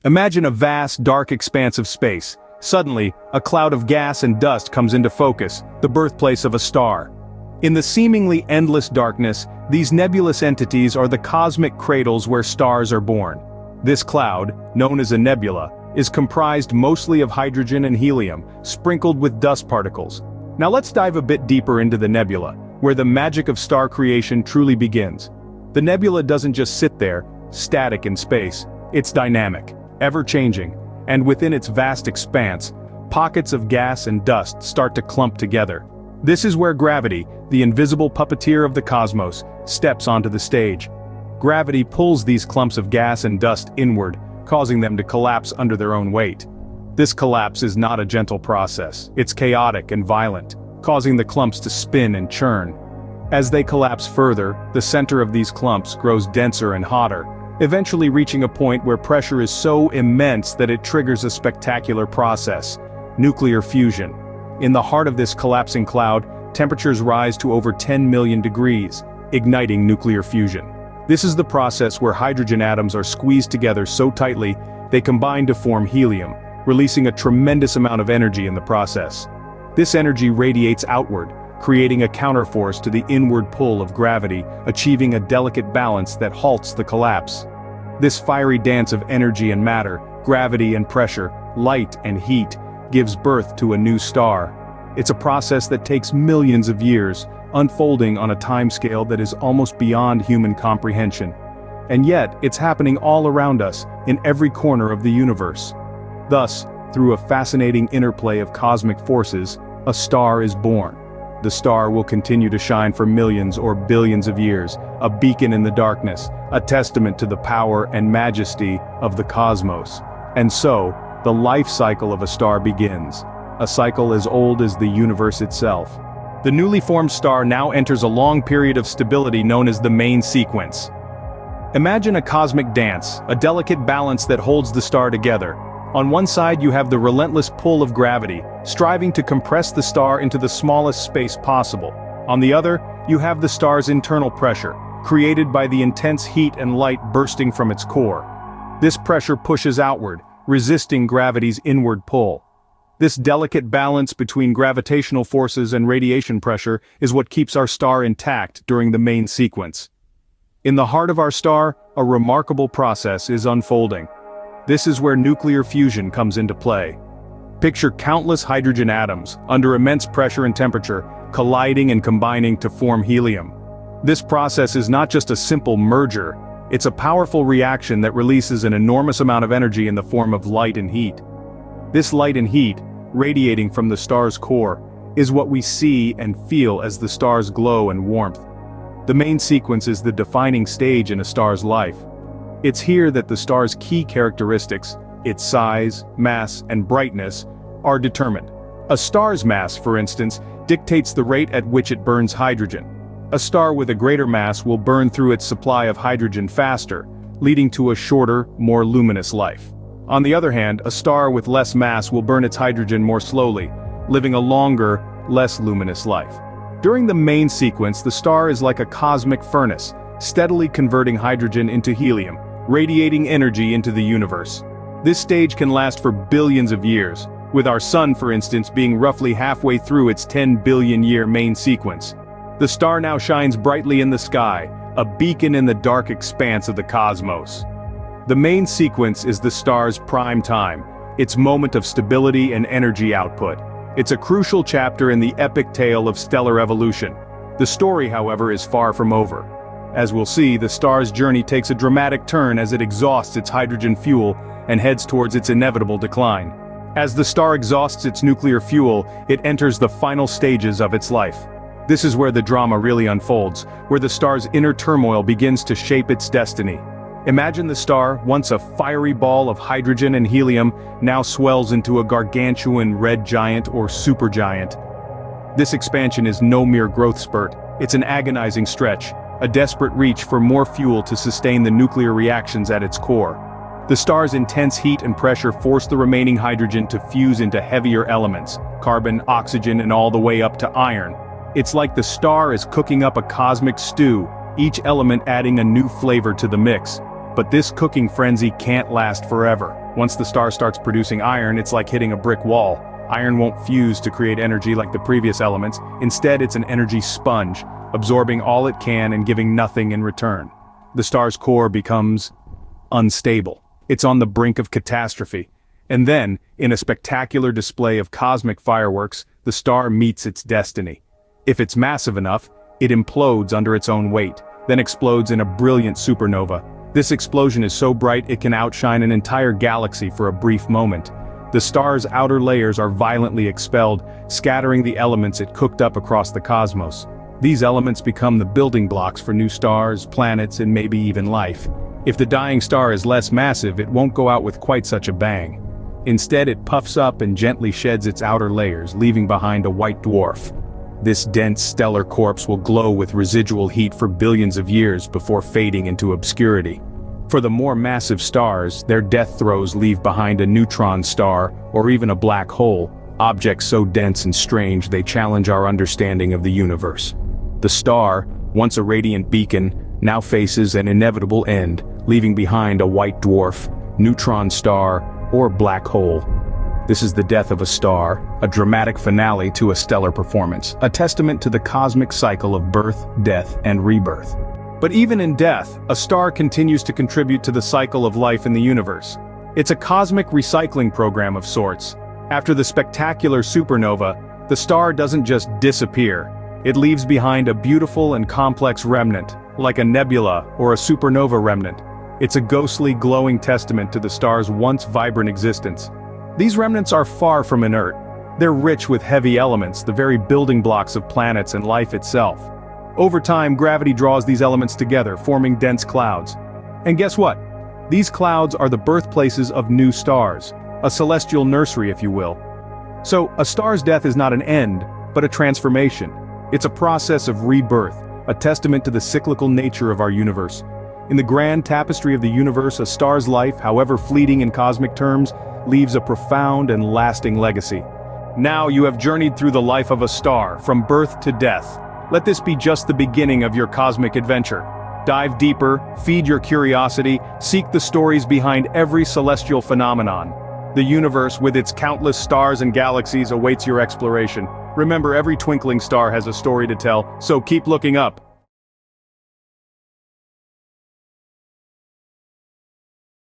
Imagine a vast, dark expanse of space. Suddenly, a cloud of gas and dust comes into focus, the birthplace of a star. In the seemingly endless darkness, these nebulous entities are the cosmic cradles where stars are born. This cloud, known as a nebula, is comprised mostly of hydrogen and helium, sprinkled with dust particles. Now let's dive a bit deeper into the nebula, where the magic of star creation truly begins. The nebula doesn't just sit there, static in space. It's dynamic, ever-changing, and within its vast expanse, pockets of gas and dust start to clump together. This is where gravity, the invisible puppeteer of the cosmos, steps onto the stage. Gravity pulls these clumps of gas and dust inward, causing them to collapse under their own weight. This collapse is not a gentle process, it's chaotic and violent, causing the clumps to spin and churn. As they collapse further, the center of these clumps grows denser and hotter, eventually reaching a point where pressure is so immense that it triggers a spectacular process: nuclear fusion. In the heart of this collapsing cloud, temperatures rise to over 10 million degrees, igniting nuclear fusion. This is the process where hydrogen atoms are squeezed together so tightly they combine to form helium, releasing a tremendous amount of energy in the process. This energy radiates outward, creating a counterforce to the inward pull of gravity, achieving a delicate balance that halts the collapse. This fiery dance of energy and matter, gravity and pressure, light and heat, gives birth to a new star. It's a process that takes millions of years, unfolding on a timescale that is almost beyond human comprehension. And yet, it's happening all around us, in every corner of the universe. Thus, through a fascinating interplay of cosmic forces, a star is born. The star will continue to shine for millions or billions of years, a beacon in the darkness, a testament to the power and majesty of the cosmos. And so, the life cycle of a star begins, a cycle as old as the universe itself. The newly formed star now enters a long period of stability known as the main sequence. Imagine a cosmic dance, a delicate balance that holds the star together. On one side you have the relentless pull of gravity, striving to compress the star into the smallest space possible. On the other, you have the star's internal pressure, created by the intense heat and light bursting from its core. This pressure pushes outward, resisting gravity's inward pull. This delicate balance between gravitational forces and radiation pressure is what keeps our star intact during the main sequence. In the heart of our star, a remarkable process is unfolding. This is where nuclear fusion comes into play. Picture countless hydrogen atoms, under immense pressure and temperature, colliding and combining to form helium. This process is not just a simple merger, it's a powerful reaction that releases an enormous amount of energy in the form of light and heat. This light and heat, radiating from the star's core, is what we see and feel as the star's glow and warmth. The main sequence is the defining stage in a star's life. It's here that the star's key characteristics, its size, mass, and brightness, are determined. A star's mass, for instance, dictates the rate at which it burns hydrogen. A star with a greater mass will burn through its supply of hydrogen faster, leading to a shorter, more luminous life. On the other hand, a star with less mass will burn its hydrogen more slowly, living a longer, less luminous life. During the main sequence, the star is like a cosmic furnace, steadily converting hydrogen into helium, radiating energy into the universe. This stage can last for billions of years, with our sun, for instance, being roughly halfway through its 10 billion year main sequence. The star now shines brightly in the sky, a beacon in the dark expanse of the cosmos. The main sequence is the star's prime time, its moment of stability and energy output. It's a crucial chapter in the epic tale of stellar evolution. The story, however, is far from over. As we'll see, the star's journey takes a dramatic turn as it exhausts its hydrogen fuel and heads towards its inevitable decline. As the star exhausts its nuclear fuel, it enters the final stages of its life. This is where the drama really unfolds, where the star's inner turmoil begins to shape its destiny. Imagine the star, once a fiery ball of hydrogen and helium, now swells into a gargantuan red giant or supergiant. This expansion is no mere growth spurt, it's an agonizing stretch, a desperate reach for more fuel to sustain the nuclear reactions at its core. The star's intense heat and pressure force the remaining hydrogen to fuse into heavier elements, carbon, oxygen, and all the way up to iron. It's like the star is cooking up a cosmic stew, each element adding a new flavor to the mix. But this cooking frenzy can't last forever. Once the star starts producing iron, it's like hitting a brick wall. Iron won't fuse to create energy like the previous elements. Instead, it's an energy sponge, absorbing all it can and giving nothing in return. The star's core becomes unstable. It's on the brink of catastrophe. And then, in a spectacular display of cosmic fireworks, the star meets its destiny. If it's massive enough, it implodes under its own weight, then explodes in a brilliant supernova. This explosion is so bright it can outshine an entire galaxy for a brief moment. The star's outer layers are violently expelled, scattering the elements it cooked up across the cosmos. These elements become the building blocks for new stars, planets, and maybe even life. If the dying star is less massive, it won't go out with quite such a bang. Instead, it puffs up and gently sheds its outer layers, leaving behind a white dwarf. This dense stellar corpse will glow with residual heat for billions of years before fading into obscurity. For the more massive stars, their death throes leave behind a neutron star or even a black hole, objects so dense and strange they challenge our understanding of the universe. The star, once a radiant beacon, now faces an inevitable end, leaving behind a white dwarf, neutron star, or black hole. This is the death of a star, a dramatic finale to a stellar performance, a testament to the cosmic cycle of birth, death, and rebirth. But even in death, a star continues to contribute to the cycle of life in the universe. It's a cosmic recycling program of sorts. After the spectacular supernova, the star doesn't just disappear. It leaves behind a beautiful and complex remnant, like a nebula or a supernova remnant. It's a ghostly, glowing testament to the star's once vibrant existence. These remnants are far from inert. They're rich with heavy elements, the very building blocks of planets and life itself. Over time, gravity draws these elements together, forming dense clouds. And guess what? These clouds are the birthplaces of new stars, a celestial nursery, if you will. So, a star's death is not an end, but a transformation. It's a process of rebirth, a testament to the cyclical nature of our universe. In the grand tapestry of the universe, a star's life, however fleeting in cosmic terms, leaves a profound and lasting legacy. Now you have journeyed through the life of a star, from birth to death. Let this be just the beginning of your cosmic adventure. Dive deeper, feed your curiosity, seek the stories behind every celestial phenomenon. The universe, with its countless stars and galaxies, awaits your exploration. Remember, every twinkling star has a story to tell, so keep looking up.